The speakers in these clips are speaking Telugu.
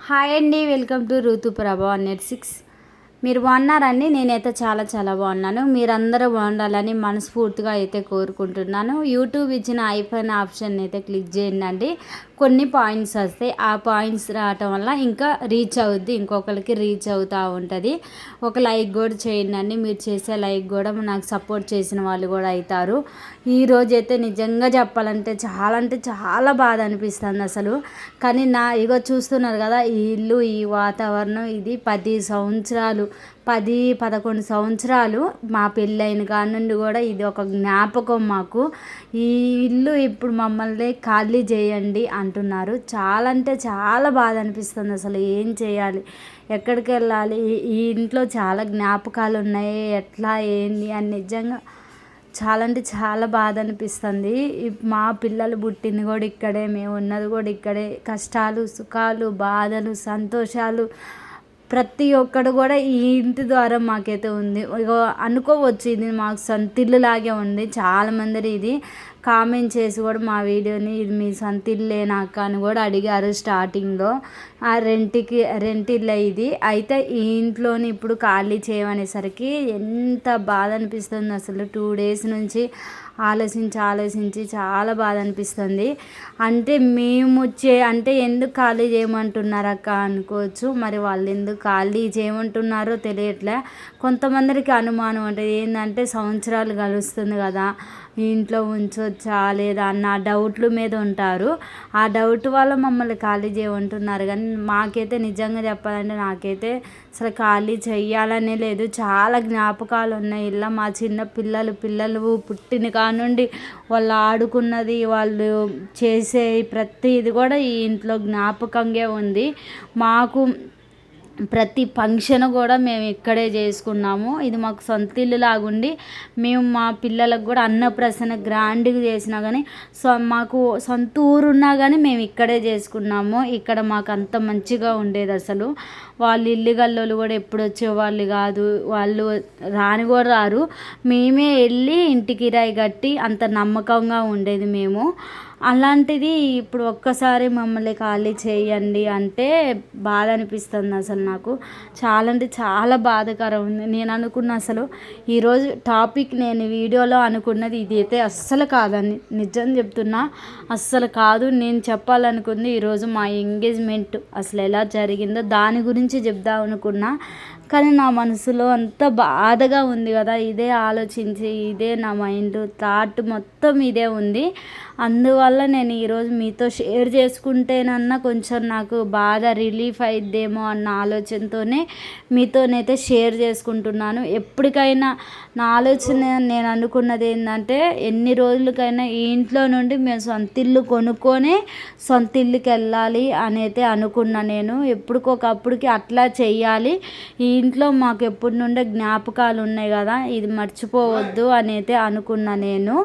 హాయ్ అండి, వెల్కమ్ టు ఋతుప్రభ 186. మీరు బాగున్నారండి? నేనైతే చాలా చాలా బాగున్నాను. మీరందరూ బాగుండాలని మనస్ఫూర్తిగా అయితే కోరుకుంటున్నాను. యూట్యూబ్ ఇచ్చిన ఐఫోన్ ఆప్షన్ అయితే క్లిక్ చేయండి. కొన్ని పాయింట్స్ వస్తాయి. ఆ పాయింట్స్ రావటం వల్ల ఇంకా రీచ్ అవుద్ది, ఇంకొకరికి రీచ్ అవుతూ ఉంటుంది. ఒక లైక్ కూడా చేయండి. మీరు చేసే లైక్ కూడా నాకు సపోర్ట్ చేసిన వాళ్ళు కూడా అవుతారు. ఈరోజైతే నిజంగా చెప్పాలంటే అంటే చాలా బాధ అనిపిస్తుంది అసలు. కానీ ఇగో చూస్తున్నారు కదా, ఈ ఇల్లు, ఈ వాతావరణం, ఇది 10-11 సంవత్సరాలు మా పెళ్ళైన కాడ నుండి కూడా ఇది ఒక జ్ఞాపకం మాకు. ఈ ఇల్లు ఇప్పుడు మమ్మల్ని ఖాళీ చేయండి అంటున్నారు. చాలా అంటే చాలా బాధ అనిపిస్తుంది అసలు. ఏం చేయాలి, ఎక్కడికి వెళ్ళాలి? ఈ ఇంట్లో చాలా జ్ఞాపకాలు ఉన్నాయి. ఎట్లా ఏంది అని నిజంగా చాలా అంటే చాలా బాధ అనిపిస్తుంది. మా పిల్లలు పుట్టింది కూడా ఇక్కడే, మేము ఉన్నది కూడా ఇక్కడే. కష్టాలు, సుఖాలు, బాధలు, సంతోషాలు ప్రతి ఒక్కడు కూడా ఈ ఇంటి ద్వారా మాకైతే ఉంది. ఇగో అనుకోవచ్చు, ఇది మాకు సొంత ఇల్లు లాగే ఉంది. చాలామంది ఇది కామెంట్ చేసి కూడా మా వీడియోని ఇది మీ సొంత ఇల్లేనాక అని కూడా అడిగారు స్టార్టింగ్లో. ఆ రెంట్ ఇల్లు ఇది. అయితే ఈ ఇంట్లోని ఇప్పుడు ఖాళీ చేయమనేసరికి ఎంత బాధ అనిపిస్తుంది అసలు. 2 days నుంచి ఆలోచించి చాలా బాధ అనిపిస్తుంది. అంటే అంటే ఎందుకు ఖాళీ చేయమంటున్నారు అక్క అనుకోవచ్చు. మరి వాళ్ళు ఎందుకు ఖాళీ చేయమంటున్నారో తెలియట్లే. కొంతమందికి అనుమానం ఉంటుంది, ఏంటంటే సంవత్సరాలు గడుస్తుంది కదా, ఇంట్లో ఉంచవచ్చా లేదా అన్న డౌట్ల మీద ఉంటారు. ఆ డౌట్ వల్ల మమ్మల్ని ఖాళీ చేయమంటున్నారు. కానీ మాకైతే నిజంగా చెప్పాలంటే నాకైతే అసలు ఖాళీ చెయ్యాలనే లేదు. చాలా జ్ఞాపకాలు ఉన్నాయి ఇలా. మా చిన్న పిల్లలు పుట్టిన కాడ నుండి వాళ్ళు ఆడుకున్నది, వాళ్ళు చేసే ప్రతిది కూడా ఈ ఇంట్లో జ్ఞాపకంగా ఉంది మాకు. ప్రతి ఫంక్షన్ కూడా మేము ఇక్కడే చేసుకున్నాము. ఇది మాకు సొంత ఇల్లు లాగుండి మేము మా పిల్లలకు కూడా అన్నప్రాసన గ్రాండ్గా చేసినా కానీ మాకు సొంత ఊరు ఉన్నా కానీ మేము ఇక్కడే చేసుకున్నాము. ఇక్కడ మాకు అంత మంచిగా ఉండేది అసలు. వాళ్ళు ఇల్లు గల్లోళ్ళు కూడా ఎప్పుడు వచ్చేవాళ్ళు కాదు, వాళ్ళు రాని కూడా రారు. మేమే వెళ్ళి ఇంటి కిరాయి కట్టి అంత నమ్మకంగా ఉండేది మేము. అలాంటిది ఇప్పుడు ఒక్కసారి మమ్మల్ని ఖాళీ చేయండి అంటే బాధ అనిపిస్తుంది అసలు. నాకు చాలా అంటే చాలా బాధాకరం ఉంది. నేను అనుకున్న అసలు ఈరోజు టాపిక్ నేను వీడియోలో అనుకున్నది ఇది అయితే అస్సలు కాదని నిజం చెప్తున్నా, అస్సలు కాదు. నేను చెప్పాలనుకుంది ఈరోజు మా ఎంగేజ్మెంట్ అసలు ఎలా జరిగిందో దాని గురించి చెప్దాం అనుకున్నా. కానీ నా మనసులో అంత బాధగా ఉంది కదా, ఇదే ఆలోచించి ఇదే నా మైండ్ థాట్ మొత్తం ఇదే ఉంది. అందువల్ల నేను ఈరోజు మీతో షేర్ చేసుకుంటేనన్నా కొంచెం నాకు బాధ రిలీఫ్ అయిద్దేమో అన్న ఆలోచనతోనే మీతోనైతే షేర్ చేసుకుంటున్నాను. ఎప్పటికైనా నా ఆలోచన నేను అనుకున్నది ఏంటంటే, ఎన్ని రోజులకైనా ఈ ఇంట్లో నుండి మేము సొంత ఇల్లు కొనుక్కొని సొంత ఇల్లుకి వెళ్ళాలి అని అయితే అనుకున్నా. నేను ఎప్పటికొకప్పటికి అట్లా చెయ్యాలి. ఈ ఇంట్లో మాకు ఎప్పటి నుండే జ్ఞాపకాలు ఉన్నాయి కదా, ఇది మర్చిపోవద్దు అని అయితే అనుకున్నా నేను.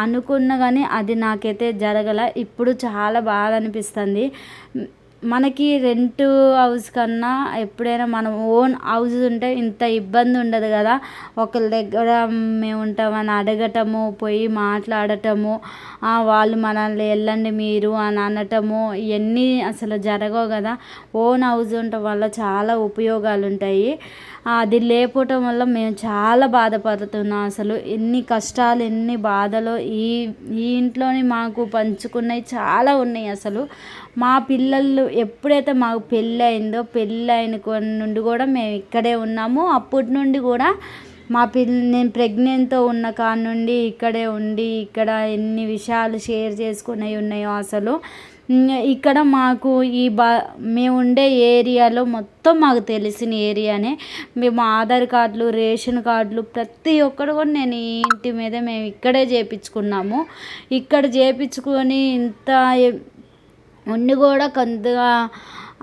అనుకున్నా కానీ అది నాకైతే జరగల. ఇప్పుడు చాలా బాధ అనిపిస్తుంది. మనకి రెంట్ హౌస్ కన్నా ఎప్పుడైనా మనం ఓన్ హౌస్ ఉంటే ఇంత ఇబ్బంది ఉండదు కదా. ఒకరి దగ్గర మేము ఉంటామని అడగటము, పోయి మాట్లాడటము, వాళ్ళు మనల్ని వెళ్ళండి మీరు అని అనటము, ఇవన్నీ అసలు జరగవు కదా. ఓన్ హౌస్ ఉండటం వల్ల చాలా ఉపయోగాలు ఉంటాయి. అది లేకపోవటం వల్ల మేము చాలా బాధపడుతున్నాం అసలు. ఎన్ని కష్టాలు, ఎన్ని బాధలు ఈ ఇంట్లోని మాకు పంచుకున్నవి చాలా ఉన్నాయి అసలు. మా పిల్లలు ఎప్పుడైతే మాకు పెళ్ళి అయిన నుండి కూడా మేము ఇక్కడే ఉన్నాము. అప్పటి నుండి కూడా నేను ప్రెగ్నెంట్తో ఉన్న కాడ నుండి ఇక్కడే ఉండి ఇక్కడ ఎన్ని విషయాలు షేర్ చేసుకునేవి ఉన్నాయో అసలు. ఇక్కడ మాకు మేము ఉండే ఏరియాలో మొత్తం మాకు తెలిసిన ఏరియానే. మేము ఆధార్ కార్డులు, రేషన్ కార్డులు ప్రతి ఒక్కరు కూడా నేను ఈ ఇంటి మీద మేము ఇక్కడే చేయించుకున్నాము. ఇక్కడ చేయించుకొని ఇంత ఉండి కూడా కొంతగా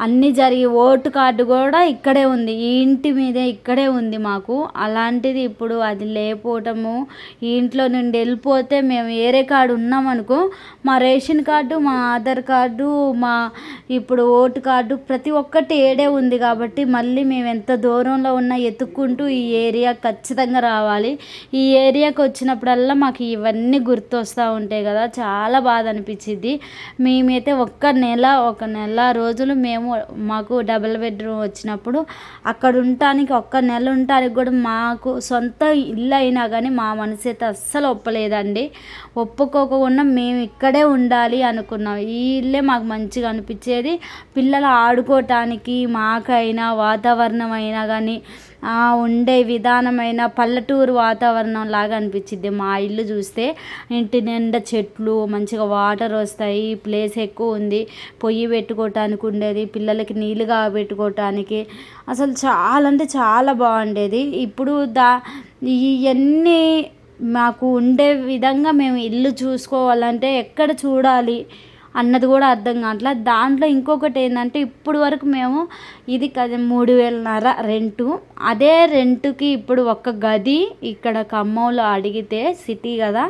అన్నీ జరిగి ఓటు కార్డు కూడా ఇక్కడే ఉంది, ఈ ఇంటి మీదే ఇక్కడే ఉంది మాకు. అలాంటిది ఇప్పుడు అది లేకపోవటము, ఈ ఇంట్లో నుండి వెళ్ళిపోతే మేము వేరే కార్డు ఉన్నామనుకో, మా రేషన్ కార్డు, మా ఆధార్ కార్డు, మా ఇప్పుడు ఓటు కార్డు ప్రతి ఒక్కటి ఏడే ఉంది కాబట్టి మళ్ళీ మేము ఎంత దూరంలో ఉన్నా ఎత్తుక్కుంటూ ఈ ఏరియా ఖచ్చితంగా రావాలి. ఈ ఏరియాకి వచ్చినప్పుడల్లా మాకు ఇవన్నీ గుర్తొస్తూ ఉంటాయి కదా, చాలా బాధ అనిపించింది. మేమైతే ఒక నెల రోజులు మేము మాకు డబుల్ బెడ్రూమ్ వచ్చినప్పుడు అక్కడ ఉండటానికి 1 నెల ఉండటానికి కూడా మాకు సొంత ఇల్లు అయినా కానీ మా మనసు అయితే అస్సలు ఒప్పలేదండి. ఒప్పుకోకుండా మేము ఇక్కడే ఉండాలి అనుకున్నాం. ఈ ఇల్లే మాకు మంచిగా అనిపించేది. పిల్లలు ఆడుకోవటానికి మాకైనా వాతావరణం అయినా కానీ ఉండే విధానమైన పల్లెటూరు వాతావరణం లాగా అనిపించిద్ది మా ఇల్లు చూస్తే. ఇంటి నిండా చెట్లు, మంచిగా వాటర్ వస్తాయి, ప్లేస్ ఎక్కువ ఉంది, పొయ్యి పెట్టుకోవటానికి ఉండేది, పిల్లలకి నీళ్ళు కాబెట్టుకోవటానికి అసలు చాలా అంటే చాలా బాగుండేది. ఇప్పుడు ఇవన్నీ మాకు ఉండే విధంగా మేము ఇల్లు చూసుకోవాలంటే ఎక్కడ చూడాలి అన్నది కూడా అర్థం కావట్లే. దాంట్లో ఇంకొకటి ఏంటంటే ఇప్పుడు వరకు మేము ఇది 3,500 రెంటు. అదే రెంటుకి ఇప్పుడు ఒక గది ఇక్కడ ఖమ్మంలో అడిగితే, సిటీ కదా,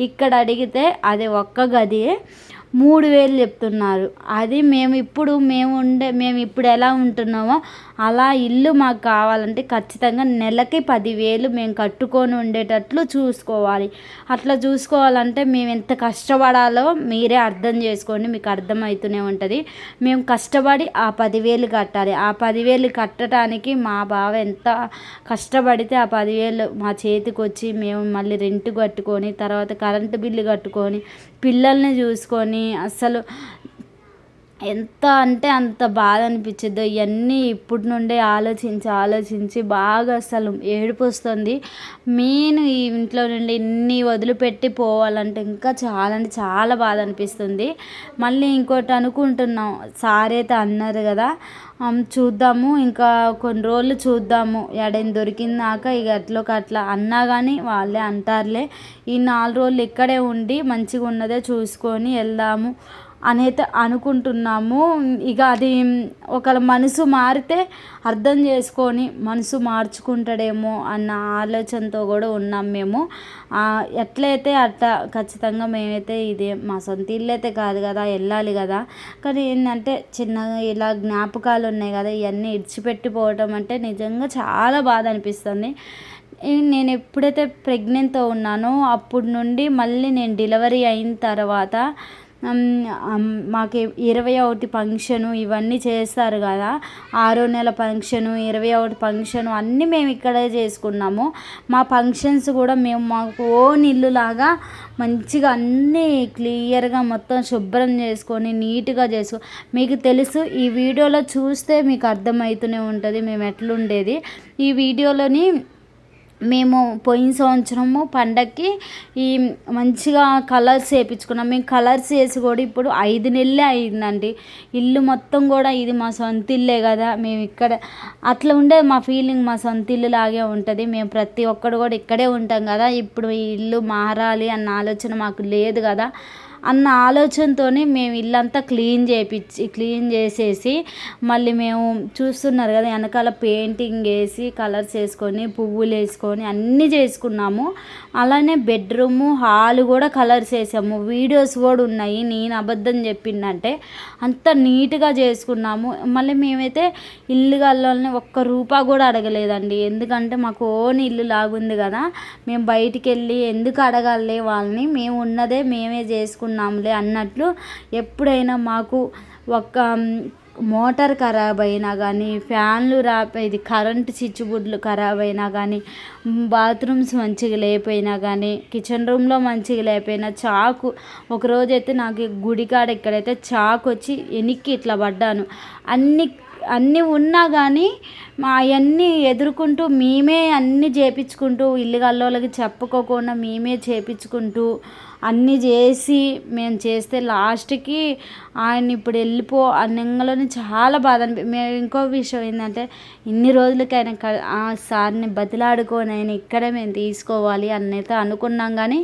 ఇక్కడ అడిగితే అది ఒక్క గది 3,000 చెప్తున్నారు. అది మేము ఇప్పుడు ఎలా ఉంటున్నామో అలా ఇల్లు మాకు కావాలంటే ఖచ్చితంగా నెలకి 10,000 మేము కట్టుకొని ఉండేటట్లు చూసుకోవాలి. అట్లా చూసుకోవాలంటే మేము ఎంత కష్టపడాలో మీరే అర్థం చేసుకోండి, మీకు అర్థమవుతూనే ఉంటుంది. మేము కష్టపడి ఆ 10,000 కట్టాలి. ఆ 10,000 కట్టడానికి మా బావ ఎంత కష్టపడితే ఆ 10,000 మా చేతికి వచ్చి మేము మళ్ళీ రెంట్ కట్టుకొని, తర్వాత కరెంటు బిల్లు కట్టుకొని, పిల్లల్ని చూసుకొని అస్సలు ఎంత అంటే అంత బాధ అనిపించిద్దో. ఇవన్నీ ఇప్పటి నుండే ఆలోచించి బాగా అసలు ఏడుపు వస్తుంది. మెయిన్ ఈ ఇంట్లో నుండి ఇన్ని వదిలిపెట్టి పోవాలంటే ఇంకా చాలా అంటే చాలా బాధ అనిపిస్తుంది. మళ్ళీ ఇంకోటి అనుకుంటున్నాం, సార్ అయితే అన్నారు కదా, చూద్దాము ఇంకా కొన్ని రోజులు చూద్దాము, ఎడైనా దొరికిందాక ఇక ఎట్లోకి అట్లా అన్నా కానీ వాళ్ళే అంటారులే, ఈ 4 రోజులు ఇక్కడే ఉండి మంచిగా ఉన్నదే చూసుకొని వెళ్దాము అనైతే అనుకుంటున్నాము. ఇక అది ఒకళ్ళ మనసు మారితే అర్థం చేసుకొని మనసు మార్చుకుంటాడేమో అన్న ఆలోచనతో కూడా ఉన్నాం మేము. ఎట్లయితే అట్లా ఖచ్చితంగా మేమైతే ఇదే మా సొంత ఇల్లు అయితే కాదు కదా, వెళ్ళాలి కదా. కానీ ఏంటంటే చిన్నగా ఇలా జ్ఞాపకాలు ఉన్నాయి కదా, ఇవన్నీ ఇడిచిపెట్టిపోవటం అంటే నిజంగా చాలా బాధ అనిపిస్తుంది. నేను ఎప్పుడైతే ప్రెగ్నెంట్తో ఉన్నానో అప్పటి నుండి మళ్ళీ నేను డెలివరీ అయిన తర్వాత మాకు 21 ఫంక్షను ఇవన్నీ చేస్తారు కదా, 6వ నెల ఫంక్షను, 21 ఫంక్షను అన్నీ మేము ఇక్కడే చేసుకున్నాము. మా ఫంక్షన్స్ కూడా మేము మాకు ఓన్ ఇల్లులాగా మంచిగా అన్నీ క్లియర్గా మొత్తం శుభ్రం చేసుకొని నీట్గా మీకు తెలుసు, ఈ వీడియోలో చూస్తే మీకు అర్థమవుతూనే ఉంటుంది మేము ఎట్లుండేది. ఈ వీడియోలోని మేము పోయిన సంవత్సరము పండగకి ఈ మంచిగా కలర్స్ వేయించుకున్నాం. మేము కలర్స్ వేసి కూడా ఇప్పుడు 5 నెలలే అయిందండి. ఇల్లు మొత్తం కూడా ఇది మా సొంత ఇల్లే కదా, మేము ఇక్కడ అట్లా ఉండే మా ఫీలింగ్ మా సొంత ఇల్లు లాగే ఉంటుంది. మేము ప్రతి ఒక్కరు కూడా ఇక్కడే ఉంటాం కదా, ఇప్పుడు ఈ ఇల్లు మారాలి అన్న ఆలోచన మాకు లేదు కదా అన్న ఆలోచనతోనే మేము ఇల్లంతా క్లీన్ చేసేసి మళ్ళీ మేము చూస్తున్నారు కదా వెనకాల పెయింటింగ్ వేసి కలర్స్ వేసుకొని పువ్వులు వేసుకొని అన్నీ చేసుకున్నాము. అలానే బెడ్రూము హాల్ కూడా కలర్స్ వేసాము. వీడియోస్ కూడా ఉన్నాయి, నేను అబద్ధం చెప్పిందంటే అంత నీట్గా చేసుకున్నాము. మళ్ళీ మేమైతే ఇల్లు గల్లోని ₹1 కూడా అడగలేదండి, ఎందుకంటే మాకు ఓన్ ఇల్లు లాగుంది కదా, మేము బయటికి వెళ్ళి ఎందుకు అడగాలి వాళ్ళని, మేము ఉన్నదే మేమే చేసుకున్నాములే అన్నట్లు. ఎప్పుడైనా మాకు ఒక మోటార్ ఖరాబ్ అయినా కానీ, ఫ్యాన్లు ఇది కరెంటు చిచ్చుబుడ్లు ఖరాబ్ అయినా కానీ, బాత్రూమ్స్ మంచిగా లేకపోయినా కానీ, కిచెన్ రూమ్లో మంచిగా లేకపోయినా చాకు ఒకరోజైతే నాకు గుడికాడ ఇక్కడైతే చాకు వచ్చి వెనక్కి ఇట్లా పడ్డాను. అన్నీ ఉన్నా కానీ అవన్నీ ఎదుర్కొంటూ మేమే అన్నీ చేపించుకుంటూ ఇల్లు గల్లోళ్ళకి చెప్పుకోకుండా మేమే చేపించుకుంటూ అన్నీ చేసి మేము చేస్తే లాస్ట్కి ఆయన ఇప్పుడు అన్నంలోనే చాలా బాధ మేము ఇంకో విషయం ఏంటంటే ఇన్ని రోజులకి ఆయన ఆ సార్ని బతిలాడుకొని ఆయన ఇక్కడే మేము తీసుకోవాలి అన్నైతే అనుకున్నాం. కానీ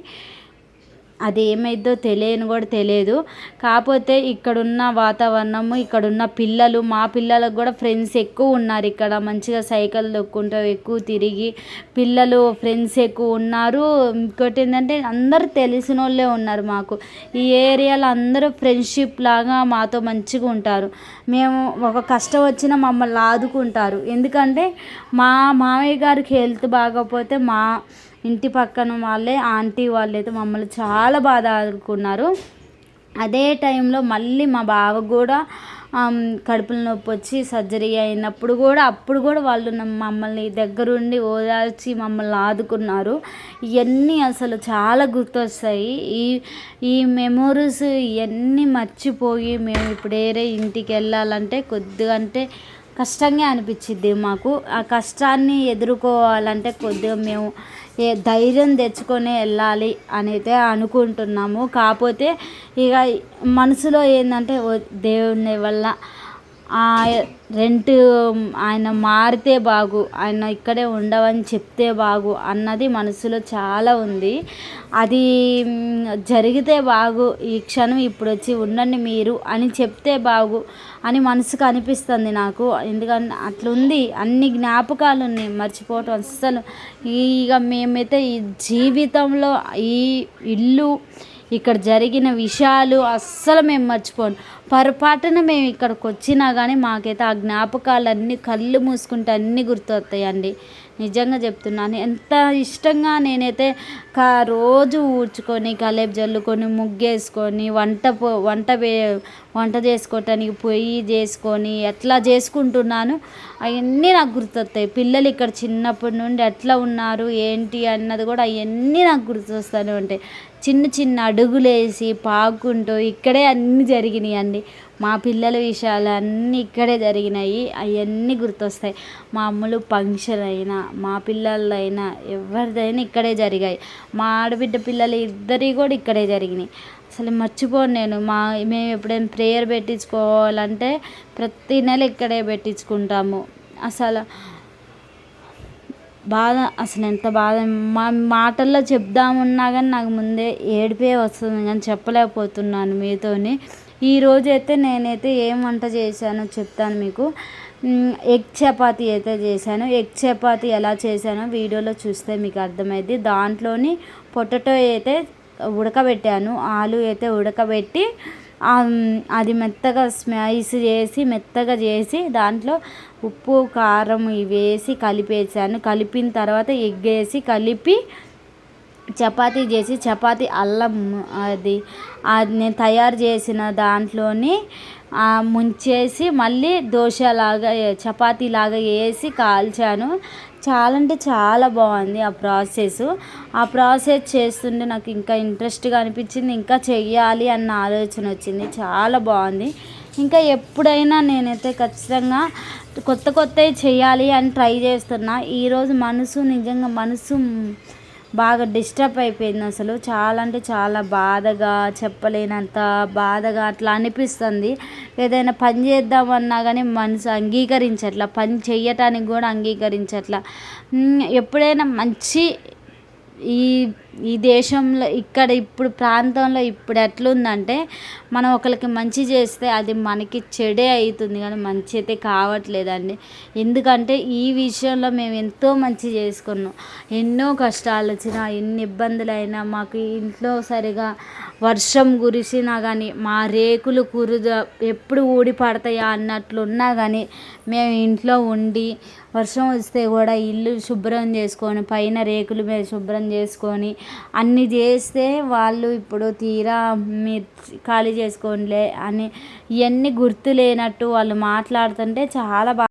అది ఏమైందో తెలియదు. కాకపోతే ఇక్కడున్న వాతావరణము, ఇక్కడున్న పిల్లలు, మా పిల్లలకు కూడా ఫ్రెండ్స్ ఎక్కువ ఉన్నారు. ఇక్కడ మంచిగా సైకిల్ తొక్కుంటూ ఎక్కువ తిరిగి పిల్లలు ఫ్రెండ్స్ ఎక్కువ ఉన్నారు. ఇంకోటి ఏంటంటే అందరూ తెలిసిన వాళ్ళే ఉన్నారు మాకు. ఈ ఏరియాలో అందరూ ఫ్రెండ్షిప్ లాగా మాతో మంచిగా ఉంటారు. మేము ఒక కష్టం వచ్చినా మమ్మల్ని ఆదుకుంటారు. ఎందుకంటే మా మామయ్య గారికి హెల్త్ బాగోకపోతే మా ఇంటి పక్కన వాళ్ళే ఆంటీ వాళ్ళైతే మమ్మల్ని చాలా బాధ ఆదుకున్నారు. అదే టైంలో మళ్ళీ మా బావకు కూడా కడుపులో నొప్పి వచ్చి సర్జరీ అయినప్పుడు కూడా అప్పుడు కూడా వాళ్ళు మమ్మల్ని దగ్గరుండి ఓదార్చి మమ్మల్ని ఆదుకున్నారు. ఇవన్నీ అసలు చాలా గుర్తొస్తాయి. ఈ ఈ మెమోరీస్ ఇవన్నీ మర్చిపోయి మేము ఇప్పుడు వేరే ఇంటికి వెళ్ళాలంటే కొద్దిగా అంటే కష్టంగా అనిపించిద్ది మాకు. ఆ కష్టాన్ని ఎదుర్కోవాలంటే కొద్దిగా మేము ధైర్యం తెచ్చుకొని వెళ్ళాలి అని అయితే అనుకుంటున్నాము. కాకపోతే ఇక మనసులో ఏంటంటే దేవుని వల్ల రెంట్ ఆయన మారితే బాగు, ఆయన ఇక్కడే ఉండవని చెప్తే బాగు అన్నది మనసులో చాలా ఉంది. అది జరిగితే బాగు, ఈ క్షణం ఇప్పుడు వచ్చి ఉండండి మీరు అని చెప్తే బాగు అని మనసుకు అనిపిస్తుంది నాకు. ఎందుకంటే అట్లుంది, అన్ని జ్ఞాపకాలు ఉన్నాయి, మర్చిపోవటం అస్సలు. ఇక మేమైతే ఈ జీవితంలో ఈ ఇల్లు ఇక్కడ జరిగిన విషయాలు అస్సలు మేము మర్చిపోను. పొరపాటున మేము ఇక్కడికి వచ్చినా కానీ మాకైతే ఆ జ్ఞాపకాలన్నీ కళ్ళు మూసుకుంటే అన్నీ గుర్తొస్తాయండి. నిజంగా చెప్తున్నాను. ఎంత ఇష్టంగా నేనైతే రోజు ఊడ్చుకొని కలేపు జల్లుకొని ముగ్గేసుకొని వంట చేసుకోవటానికి పొయ్యి చేసుకొని ఎట్లా చేసుకుంటున్నాను అవన్నీ నాకు గుర్తొస్తాయి. పిల్లలు ఇక్కడ చిన్నప్పటి నుండి ఎట్లా ఉన్నారు ఏంటి అన్నది కూడా అవన్నీ నాకు గుర్తొస్తూనే ఉంటాయి. చిన్న చిన్న అడుగులేసి పాకుంటూ ఇక్కడే అన్నీ జరిగినాయి అండి. మా పిల్లల విషయాలు అన్నీ ఇక్కడే జరిగినాయి. అవన్నీ గుర్తొస్తాయి. మా అమ్మలు ఫంక్షన్ అయినా మా పిల్లలైనా ఎవరిదైనా ఇక్కడే జరిగాయి. మా ఆడబిడ్డ పిల్లలు ఇద్దరి కూడా ఇక్కడే జరిగినాయి. అసలు మర్చిపోను నేను. మేము ఎప్పుడైనా ప్రేయర్ పెట్టించుకోవాలంటే ప్రతి నెల ఇక్కడే పెట్టించుకుంటాము. అసలు బాధ, అసలు ఎంత బాధ మా మాటల్లో చెప్దామన్నా కానీ నాకు ముందే ఏడిపే వస్తుంది కానీ చెప్పలేకపోతున్నాను మీతోని. ఈరోజైతే నేనైతే ఏం వంట చేశానో చెప్తాను మీకు. ఎగ్ చపాతీ అయితే చేశాను. ఎగ్ చపాతీ ఎలా చేశానో వీడియోలో చూస్తే మీకు అర్థమైంది. దాంట్లోని పొటాటో అయితే ఉడకబెట్టాను, ఆలు అయితే ఉడకబెట్టి అది మెత్తగా స్మైస్ చేసి మెత్తగా చేసి దాంట్లో ఉప్పు కారం ఇవి వేసి కలిపేసాను. కలిపిన తర్వాత ఎగ్ వేసి కలిపి చపాతీ చేసి చపాతీ అల్లం అది నేను తయారు చేసిన దాంట్లోని ముంచేసి మళ్ళీ దోశలాగా చపాతీలాగా వేసి కాల్చాను. చాలా అంటే చాలా బాగుంది ఆ ప్రాసెస్ చేస్తుంటే నాకు ఇంకా ఇంట్రెస్ట్గా అనిపించింది. ఇంకా చెయ్యాలి అన్న ఆలోచన వచ్చింది. చాలా బాగుంది. ఇంకా ఎప్పుడైనా నేనైతే ఖచ్చితంగా కొత్తవి చేయాలి అని ట్రై చేస్తున్నా. ఈరోజు నిజంగా మనసు బాగా డిస్టర్బ్ అయిపోయింది. అసలు చాలా అంటే చాలా బాధగా, చెప్పలేనంత బాధగా అట్లా అనిపిస్తుంది. ఏదైనా పని చేద్దామన్నా కానీ మనసు అంగీకరించట్లా, పని చెయ్యటానికి కూడా అంగీకరించట్లా. ఎప్పుడైనా మంచి ఈ దేశంలో ఇక్కడ ఇప్పుడు ప్రాంతంలో ఇప్పుడు ఎట్లుందంటే మనం ఒకరికి మంచి చేస్తే అది మనకి చెడే అవుతుంది కానీ మంచి అయితే కావట్లేదండి. ఎందుకంటే ఈ విషయంలో మేము ఎంతో మంచి చేసుకున్నాం. ఎన్నో కష్టాలు వచ్చినా ఎన్ని ఇబ్బందులైనా మాకు ఇంట్లో సరిగా వర్షం కురిసినా కానీ మా రేకులు ఎప్పుడు ఊడి పడతాయా అన్నట్లున్నా కానీ మేము ఇంట్లో ఉండి వర్షం వస్తే కూడా ఇల్లు శుభ్రం చేసుకొని పైన రేకుల మీద శుభ్రం చేసుకొని అన్నీ చేస్తే వాళ్ళు ఇప్పుడు తీరా మీరు ఖాళీ చేసుకోనిలే అని ఇవన్నీ గుర్తు లేనట్టు వాళ్ళు మాట్లాడుతుంటే చాలా